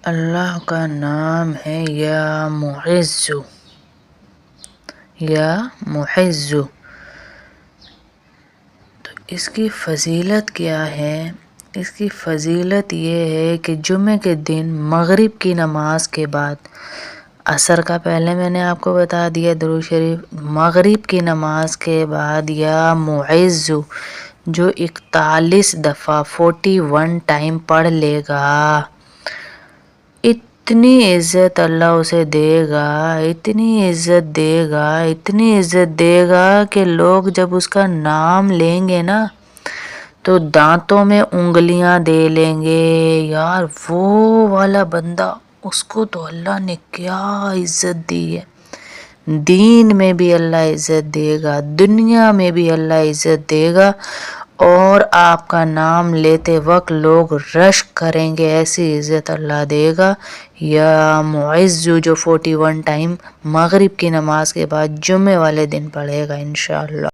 اللہ کا نام ہے یا معز، یا معز۔ تو اس کی فضیلت کیا ہے؟ اس کی فضیلت یہ ہے کہ جمعے کے دن مغرب کی نماز کے بعد، عصر کا پہلے میں نے آپ کو بتا دیا درود شریف، مغرب کی نماز کے بعد یا معز جو 41 دفعہ 41 ٹائم پڑھ لے گا، اتنی عزت اللہ اسے دے گا، اتنی عزت دے گا، اتنی عزت دے گا کہ لوگ جب اس کا نام لیں گے نا تو دانتوں میں انگلیاں دے لیں گے۔ یار وہ والا بندہ، اس کو تو اللہ نے کیا عزت دی ہے، دین میں بھی اللہ عزت دے گا، دنیا میں بھی اللہ عزت دے گا، اور آپ کا نام لیتے وقت لوگ رشک کریں گے، ایسی عزت اللہ دے گا۔ یا معز جو 41 ٹائم مغرب کی نماز کے بعد جمعے والے دن پڑھے گا انشاءاللہ۔